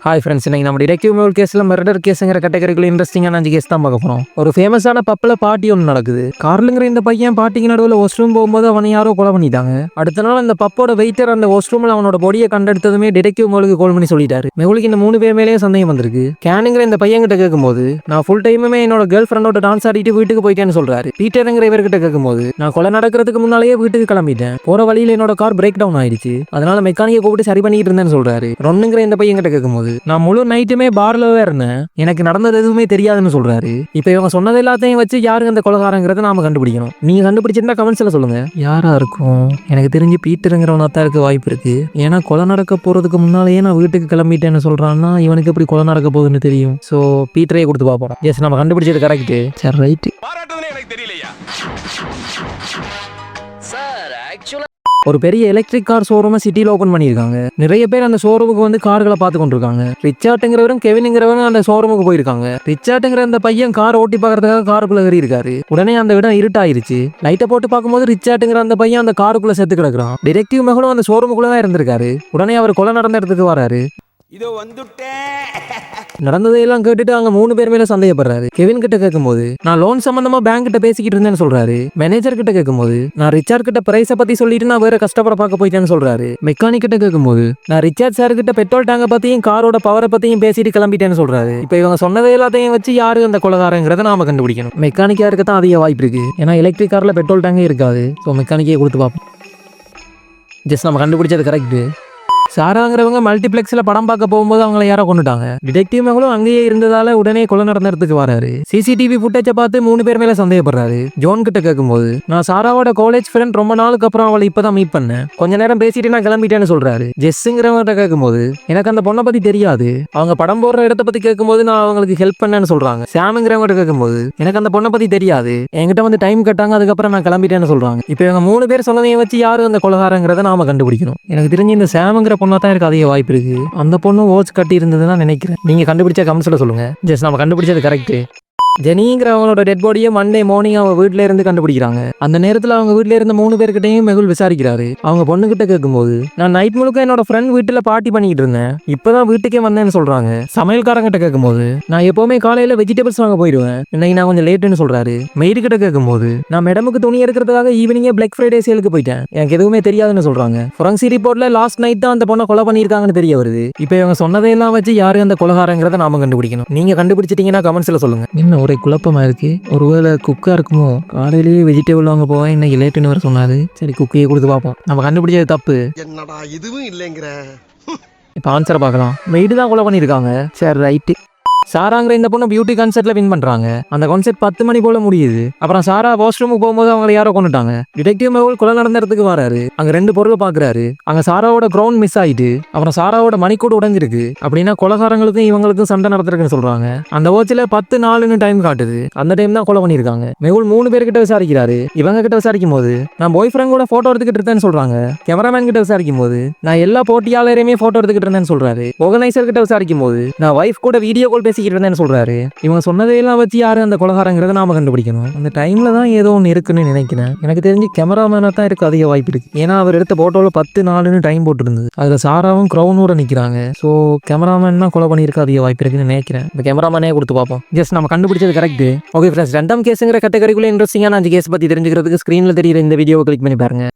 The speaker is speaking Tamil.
ஹாய் ஃப்ரெண்ட்ஸ், இன்னைக்கு நம்ம டிடெக்டிவ் மூவல் கேஸில் மர்டர் கேஸுங்கிற கேட்டகரிக்குள்ள இன்ட்ரெஸ்டிங்கான 5 கேஸ் தான் பார்க்க போகிறோம். ஒரு ஃபேமஸான பப்பில் பார்ட்டி ஒன்று நடக்குது. கார்லுங்கிற இந்த பையன் பார்ட்டிக்கு நடுவில் வாஷ்ரூம் போகும்போது அவனை யாரோ கொலை பண்ணிட்டாங்க. அடுத்த நாள் அந்த பப்போட வெயிட்டர் அந்த வாஷ்ரூமில் அவனோட பொடியை கண்டெடுத்ததுமே டிடெக்டிவ் மூவலுக்கு கால் பண்ணி சொல்லிட்டாரு. மெகுலுக்கு இந்த 3 பேர் மேலேயே சந்தேகம் வந்திருக்கு. கேனுங்கிற இந்த பையன் கிட்ட கேட்கும்போது நான் ஃபுல் டைமுமே என்னோட கேர்ள் ஃப்ரெண்டோட டான்ஸ் ஆடிட்டு வீட்டுக்கு போயிட்டேன்னு சொல்றாரு. பீட்டருங்கிற இவர்கிட்ட கேட்கும்போது நான் கொலை நடக்கிறதுக்கு முன்னாலேயே வீட்டுக்கு கிளம்பிட்டேன். போற வழியில் என்னோட கார் பிரேக் டவுன் ஆயிடுச்சு, அதனால மெக்கானிக்கை கூப்பிட்டு சரி பண்ணிட்டு இருந்தேன்னு சொல்றாரு. ரொன்னுங்கிற இந்த பையன் கிட்ட கேட்கும்போது நான் முழு நைட்டுமே பார்லவே இருந்தேன், எனக்கு நடந்தது எதுவுமே தெரியாதுன்னு சொல்றாரு. இப்போ இவங்க சொன்னது எல்லாத்தையும் வச்சு யாருக்கு அந்த கொலைகாரங்கிறத நாம கண்டுபிடிக்கணும். நீங்க கண்டுபிடிச்சிருந்தா கமெண்ட்ஸ்ல சொல்லுங்க. யாரா இருக்கும்? எனக்கு தெரிஞ்சு பீட்டருங்கிறவனா தான் இருக்க வாய்ப்பு இருக்கு. ஏன்னா கொலை நடக்க போறதுக்கு முன்னாலேயே நான் வீட்டுக்கு கிளம்பிட்டேன்னு சொல்றான்னா இவனுக்கு எப்படி கொலை நடக்க போகுதுன்னு தெரியும். ஸோ பீட்டரே கொடுத்து பார்ப்போம். எஸ், நம்ம கண்டுபிடிச்சது கரெக்ட். சரி, ரைட். ஒரு பெரிய எலக்ட்ரிக் கார் ஷோரூமை சிட்டியில் ஓப்பன் பண்ணியிருக்காங்க. நிறைய பேர் அந்த ஷோரூமுக்கு வந்து கார்களை பார்த்து கொண்டிருக்காங்க. ரிச்சார்ட்ங்கிறவரும் கெவின்ங்கிறவரும் அந்த ஷோரூமுக்கு போயிருக்காங்க. ரிச்சார்ட்ங்கிற அந்த பையன் கார் ஓட்டி பார்க்கறதுக்காக காருக்குள்ள ஏறி இருக்காரு. உடனே அந்த இடம் இருட்டாயிருச்சு. லைட்டை போட்டு பார்க்கும்போது ரிச்சார்ட்ங்கிற அந்த பையன் அந்த காருக்குள்ள செத்து கிடக்குறான். டிடெக்டிவ் மகளும் அந்த ஷோரூமுக்குள்ள தான் இருந்திருக்காரு. உடனே அவர் கொலை நடந்த இடத்துக்கு வராரு. நடந்ததையெல்லாம் கேட்டுட்டு அங்க 3 பேர் மேல சந்தேகப்படுறாரு. கெவின் கிட்ட கேட்கும்போது நான் லோன் சம்பந்தமா பேங்க் கிட்ட பேசிக்கிட்டு இருந்தேன்னு சொல்றாரு. மேனேஜர் கிட்ட கேட்கும்போது நான் ரிச்சார்ட் கிட்ட பிரைஸை பத்தி சொல்லிட்டு நான் வேற கஷ்டப்பட பார்க்க போயிட்டேன்னு சொல்றாரு. மெக்கானிக் கிட்ட கேட்கும்போது நான் ரிச்சார்ட் சார் கிட்ட பெட்ரோல் டேங்கை பத்தியும் காரோட பவரை பத்தியும் பேசிட்டு கிளம்பிட்டேன்னு சொல்றாரு. இப்போ இவங்க சொன்னதை எல்லாத்தையும் வச்சு யாரு அந்த கொலைகாரங்கிறத நாம கண்டுபிடிக்கணும். மெக்கானிக்கா இருக்க தான் அதிக வாய்ப்பு இருக்கு. ஏன்னா எலக்ட்ரிக் கார்ல பெட்ரோல் டேங்கே இருக்காது. ஸோ மெக்கானிக்கே கொடுத்து பார்ப்போம். ஜஸ்ட் நம்ம கண்டுபிடிச்சது கரெக்ட். சாராங்கிறவங்க மல்டிபிளெக்ஸில் படம் பார்க்க போகும்போது அவங்கள யாரோ கொண்டுட்டாங்க. டிடெக்டிவ் மகளும் அங்கேயே இருந்ததால உடனே கொலை நடந்த இடத்துக்கு வராரு. சிசிடிவி ஃபுட்டேஜை பார்த்து 3 பேர் மேல சந்தேகப்படுறாரு. ஜோன் கிட்ட கேட்கும்போது நான் சாராவோட காலேஜ் ஃப்ரெண்ட், ரொம்ப நாளுக்கு அப்புறம் அவளை இப்பதான் மீட் பண்ணேன், கொஞ்ச நேரம் பேசிட்டு நான் கிளம்பிட்டேன்னு சொல்றாரு. ஜெஸ்ஸுங்கிறவங்க கேட்கும்போது எனக்கு அந்த பொண்ணை பத்தி தெரியாது, அவங்க படம் போடுற இடத்த பத்தி கேட்கும்போது நான் அவங்களுக்கு ஹெல்ப் பண்ணேன்னு சொல்றாங்க. சாமுங்கிறவங்க கேட்கும்போது எனக்கு அந்த பொண்ணை பத்தி தெரியாது, என்கிட்ட வந்து டைம் கட்டாங்க, அதுக்கப்புறம் நான் கிளம்பிட்டேன்னு சொல்றாங்க. இப்போ இவங்க 3 பேர் சொன்னதையும் வச்சு யாரு அந்த கொலைகாரங்கிறத நாம கண்டுபிடிக்கணும். எனக்கு தெரிஞ்சு இந்த சாமுங்கிற பொண்ணா தான் இருக்கு அதிக வாய்ப்பு இருக்கு. அந்த பொண்ணு வாட்ச் கட்டி இருந்ததுன்னா நினைக்கிறேன். நீங்க கண்டுபிடிச்ச கமெண்ட்ஸ்ல சொல்லுங்க. ஜஸ்ட் நம்ம கண்டுபிடிச்சது கரெக்ட். ஜெனிங்கிறவங்களோட டெட் பாடியை மண்டே மார்னிங் அவங்க வீட்டில இருந்து கண்டுபிடிக்கிறாங்க. அந்த நேரத்தில் அவங்க வீட்டில இருந்த 3 பேர்கிட்டையும் மெகுல் விசாரிக்கிறாரு. அவங்க பொண்ணுகிட்ட கேட்கும்போது நான் நைட் முழுக்க என்னோட ஃப்ரெண்ட் வீட்டில் பார்ட்டி பண்ணிக்கிட்டு இருந்தேன், இப்பதான் வீட்டுக்கே வந்தேன்னு சொல்றாங்க. சமையல்காரங்கிட்ட கேட்கும்போது நான் எப்பவுமே காலையில வெஜிடபிள்ஸ் வாங்க போயிடுவேன், இன்னைக்கு நான் கொஞ்சம் லேட்டுன்னு சொல்றாரு. மெய்டு கிட்ட கேட்கும்போது நான் மேடமுக்கு துணி எடுக்கிறதுக்காக ஈவினிங்கே பிளாக் ஃப்ரைடே சேலுக்கு போயிட்டேன், எனக்கு எதுவுமே தெரியாதுன்னு சொல்றாங்க. ஃபொரன்சிக் ரிப்போர்ட்ல லாஸ்ட் நைட் தான் அந்த பொண்ணை கொலை பண்ணியிருக்காங்கன்னு தெரிய வருது. இப்போ இவங்க சொன்னதையெல்லாம் வச்சு யாரு அந்த கொலைகாரங்கிறத நாம கண்டுபிடிக்கணும். நீங்க கண்டுபிடிச்சிட்டீங்கன்னா கமெண்ட்ஸ்ல சொல்லுங்க. இன்னும் ஒரே குழப்பமா இருக்கு. ஒருவேளை குக்கா இருக்குமோ? காலையிலேயே வெஜிடபிள் வாங்க போவேன், இன்னைக்கு லேட்டுன்னு வர சொன்னாரு. சரி, குக்கையே கொடுத்து பார்ப்போம். நம்ம கண்டுபிடிச்சது தப்பு. என்னடா இதுவும் இல்லைங்கிற. இப்போ ஆன்சரை பார்க்கலாம். மெய்டு தான் கொலை பண்ணியிருக்காங்க. சரி, ரைட்டு. சாராங்கிற இந்த பொண்ணு பியூட்டி கான்செர்ட்ல வின் பண்றாங்க. அந்த கான்செர்ட் 10 மணி போல முடியுது. அப்புறம் சாரா வாஷ்ரூமுக்கு போகும்போது அவங்க யாரோ கொண்டுட்டாங்க. டிடெக்டிவ் மெகுல் கொலை நடந்த இடத்துக்கு வராரு. அங்க 2 பொருளை பாக்குறாரு. அங்க சாராவோட கிரவுண்ட் மிஸ் ஆயிட்டு அப்புறம் சாராவோட மணிக்கூட உடைஞ்சிருக்கு. அப்படின்னா கொலைகாரங்களுக்கும் இவங்களுக்கும் சண்டை நடந்திருக்குன்னு சொல்றாங்க. அந்த வாட்ச்ல 10:04 டைம் காட்டுது. அந்த டைம் தான் கொலை பண்ணிருக்காங்க. மெகுல் 3 பேர்கிட்ட விசாரிக்கிறாரு. இவங்க கிட்ட விசாரிக்கும் போது நான் பாய் ஃப்ரெண்ட் கூட போட்டோ எடுத்துக்கிட்டு இருந்தேன்னு சொல்றாங்க. கேமராமேன் கிட்ட விசாரிக்கும் போது நான் எல்லா போட்டியாளரையுமே போட்டோ எடுத்துக்கிட்டு இருந்தேன்னு சொல்றாரு. ஆர்கனைசர் கிட்ட விசாரிக்கும் போது நான் வைஃப் கூட வீடியோ கால் பேசிக்கிட்டு சொல்றாரு. இவங்க சொன்னதையெல்லாம் வச்சு யாரு அந்த கொலைகாரங்கிறத நாம கண்டுபிடிக்கணும். அந்த டைம்ல தான் ஏதோ ஒன்று இருக்குன்னு நினைக்கிறேன். எனக்கு தெரிஞ்சு கேமராமேனா தான் இருக்கு அதிக வாய்ப்பு இருக்கு. ஏன்னா அவர் எடுத்த போட்டோல 10:04 டைம் போட்டுருந்தது. அதுல சாராவும் கிரௌனோட நிக்கிறாங்க. ஸோ கேமராமேன் தான் கொலை பண்ணியிருக்க அதிக வாய்ப்பு இருக்குன்னு நினைக்கிறேன். இந்த கேமராமேனே கொடுத்து பார்ப்போம். ஜஸ்ட் நம்ம கண்டுபிடிச்சது கரெக்ட். ஓகே ஃப்ரெண்ட்ஸ், 2ஆம் கேஸுங்கிற கேட்டகரிக்குள்ள இன்ட்ரெஸ்டிங்கான 5 கேஸ் பத்தி தெரிஞ்சுக்கிறதுக்கு ஸ்கிரீன்ல தெரியுற இந்த வீடியோவை கிளிக் பண்ணி பாருங்க.